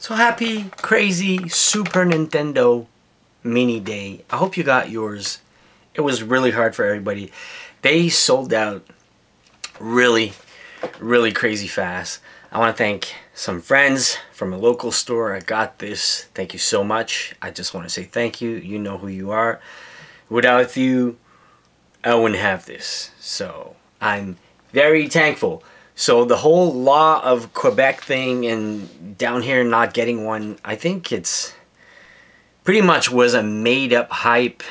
So happy, crazy Super Nintendo Mini Day. I hope you got yours. It was really hard for everybody. They sold out really crazy fast. I want to thank some friends from a local store. I got this. Thank you so much. I just want to say thank you. You know who you are. Without you, I wouldn't have this. So I'm very thankful. So the whole law of Quebec thing and down here not getting one, I think it's pretty much was a made up hype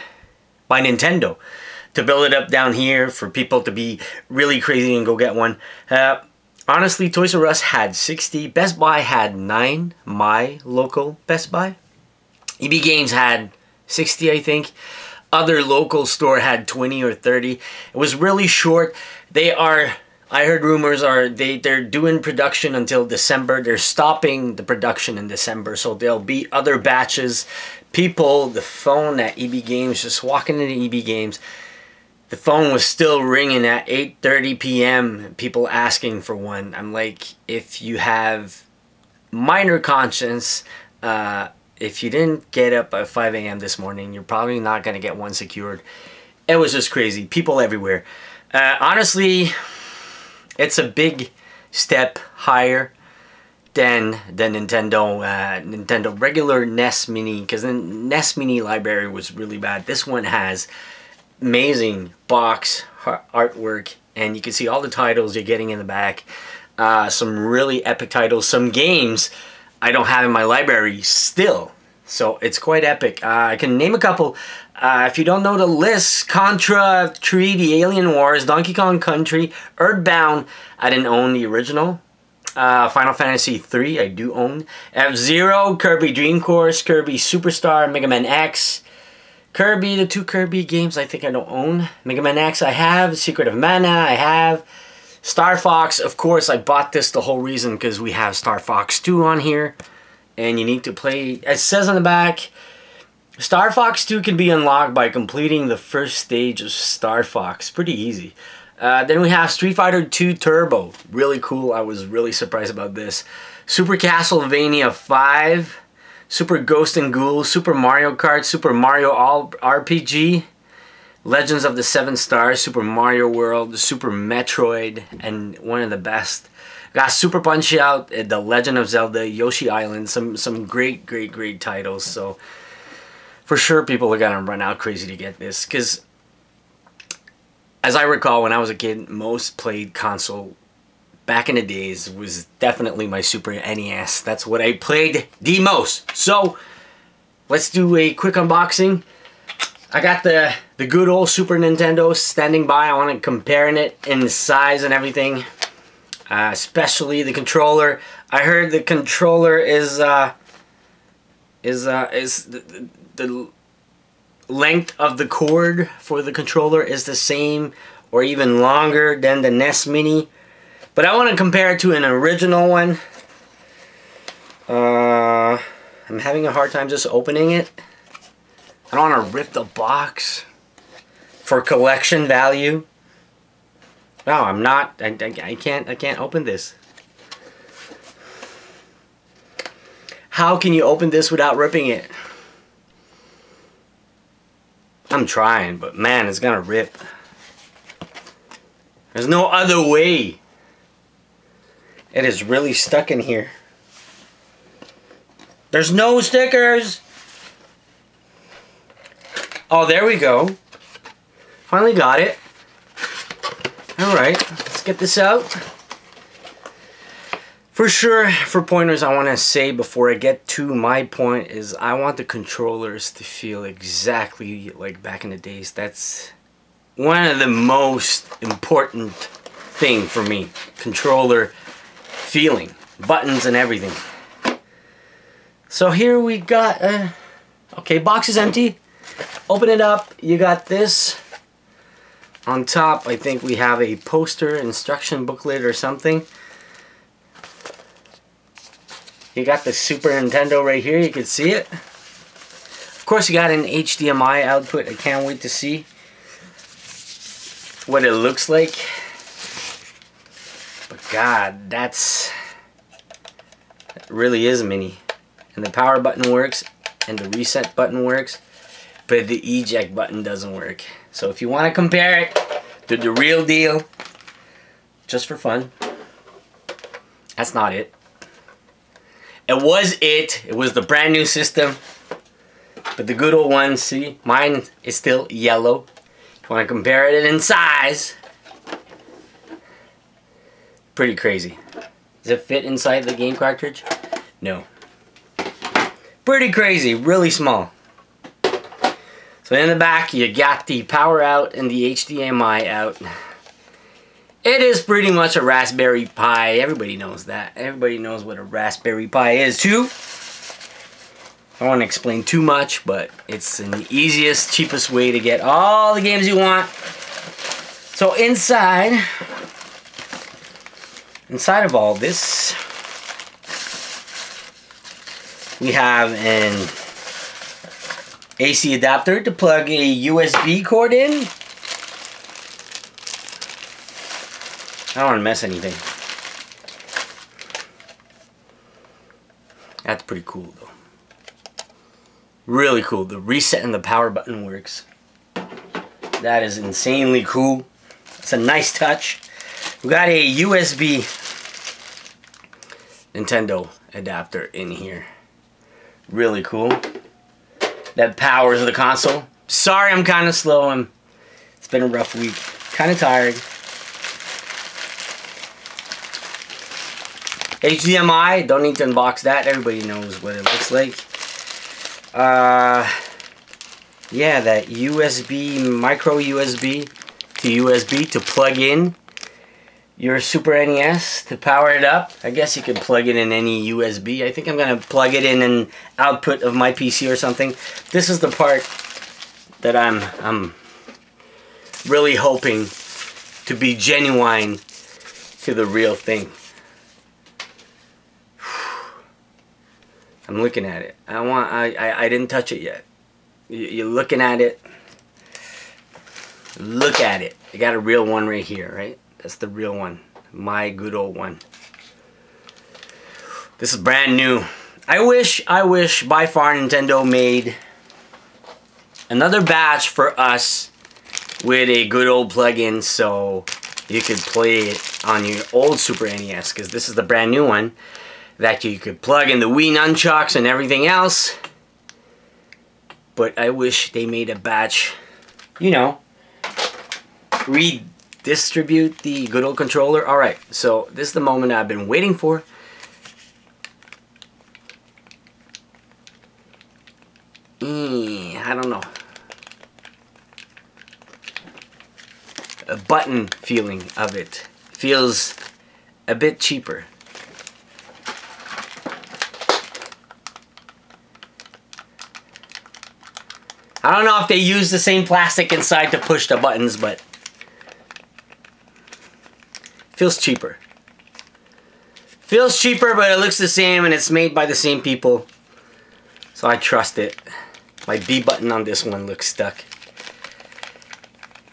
by Nintendo to build it up down here for people to be really crazy and go get one. Honestly, Toys R Us had 60. Best Buy had 9. My local Best Buy. EB Games had 60, I think. Other local store had 20 or 30. It was really short. They are... I heard rumors are they're doing production until December. They're stopping the production in December, so there'll be other batches. People, the phone at EB Games, just walking into EB Games, the phone was still ringing at 8:30 p.m. People asking for one. I'm like, if you have minor conscience, if you didn't get up at 5 a.m. this morning, you're probably not gonna get one secured. It was just crazy. People everywhere. Honestly, it's a big step higher than the Nintendo regular NES Mini, because the NES Mini library was really bad. This one has amazing box artwork, and you can see all the titles you're getting in the back. Some really epic titles, some games I don't have in my library still. So it's quite epic. I can name a couple. If you don't know the list, Contra 3, The Alien Wars, Donkey Kong Country, Earthbound, I didn't own the original. Final Fantasy 3, I do own. F-Zero, Kirby Dream Course, Kirby Superstar, Mega Man X. Kirby, the 2 Kirby games I think I don't own. Mega Man X I have. Secret of Mana I have. Star Fox, of course I bought this the whole reason because we have Star Fox 2 on here. And you need to play, it says on the back, Star Fox 2 can be unlocked by completing the first stage of Star Fox. Pretty easy. Then we have Street Fighter 2 Turbo. Really cool. I was really surprised about this. Super Castlevania 5. Super Ghost and Ghouls. Super Mario Kart. Super Mario RPG. Legends of the Seven Stars. Super Mario World. Super Metroid. And one of the best. Got Super Punch-Out, The Legend of Zelda, Yoshi Island, some great titles. So for sure people are gonna run out crazy to get this, because as I recall when I was a kid, most played console back in the days was definitely my Super NES. That's what I played the most. So let's do a quick unboxing. I got the good old Super Nintendo standing by. I want to compare it in size and everything. Especially the controller. I heard the controller is the length of the cord for the controller is the same or even longer than the NES Mini. But I want to compare it to an original one. I'm having a hard time just opening it. I don't want to rip the box for collection value. No, I'm not. I can't open this. How can you open this without ripping it? I'm trying, but man, it's gonna rip. There's no other way. It is really stuck in here. There's no stickers. Oh, there we go. Finally got it. Alright, let's get this out. For sure, for pointers, I want to say before I get to my point is I want the controllers to feel exactly like back in the days. That's one of the most important thing for me. Controller feeling. Buttons and everything. So here we got, okay, box is empty. Open it up. You got this. On top, I think we have a poster, instruction booklet or something. You got the Super Nintendo right here, you can see it. Of course, you got an HDMI output. I can't wait to see what it looks like. But God, that really is mini. and the power button works, and the reset button works, but the eject button doesn't work. So if you want to compare it to the real deal, just for fun, that's not it. It was the brand new system, but the good old one, see, mine is still yellow. If you want to compare it in size, pretty crazy. Does it fit inside the game cartridge? No. Pretty crazy, really small. So in the back, you got the power out and the HDMI out. It is pretty much a Raspberry Pi. Everybody knows that. Everybody knows what a Raspberry Pi is too. I don't want to explain too much, but it's the easiest, cheapest way to get all the games you want. So inside of all this, we have an AC adapter to plug a USB cord in. I don't want to mess anything. That's pretty cool though. Really cool. The reset and the power button works. That is insanely cool. It's a nice touch. We got a USB Nintendo adapter in here. Really cool. That powers the console. Sorry I'm kind of slow. It's been a rough week. Kind of tired. HDMI, don't need to unbox that. Everybody knows what it looks like. Yeah, that USB, micro USB to USB to plug in your Super NES to power it up. I guess you could plug it in any USB. I think I'm going to plug it in an output of my PC or something. This is the part that I'm really hoping to be genuine to the real thing. I'm looking at it. I didn't touch it yet. You're looking at it. Look at it. I got a real one right here, right? That's the real one. My good old one. This is brand new. I wish by far Nintendo made another batch for us with a good old plug-in so you could play it on your old Super NES, because this is the brand new one that you could plug in the Wii nunchucks and everything else. But I wish they made a batch, you know, redistribute the good old controller. Alright, so this is the moment I've been waiting for. I don't know. A button feeling of it. Feels a bit cheaper. I don't know if they use the same plastic inside to push the buttons, but feels cheaper. Feels cheaper, but it looks the same and it's made by the same people. So I trust it. My B button on this one looks stuck.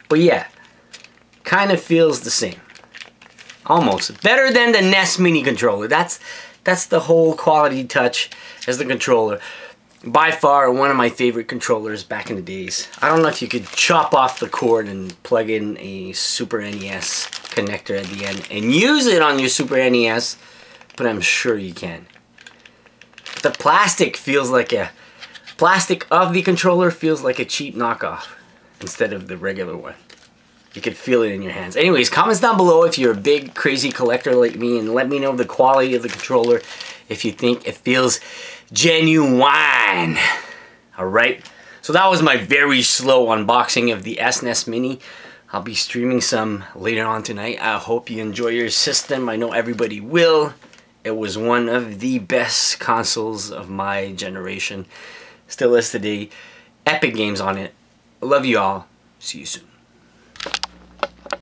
But yeah, kind of feels the same. Almost. Better than the NES Mini controller. That's the whole quality touch as the controller. By far one of my favorite controllers back in the days. I don't know if you could chop off the cord and plug in a Super NES connector at the end and use it on your Super NES, but I'm sure you can. The plastic feels like a... Plastic of the controller feels like a cheap knockoff instead of the regular one. You could feel it in your hands. Anyways, comments down below if you're a big crazy collector like me, and let me know the quality of the controller if you think it feels genuine. Alright, so that was my very slow unboxing of the SNES Mini. I'll be streaming some later on tonight. I hope you enjoy your system. I know everybody will. It was one of the best consoles of my generation. Still is today. Epic games on it. I love you all. See you soon.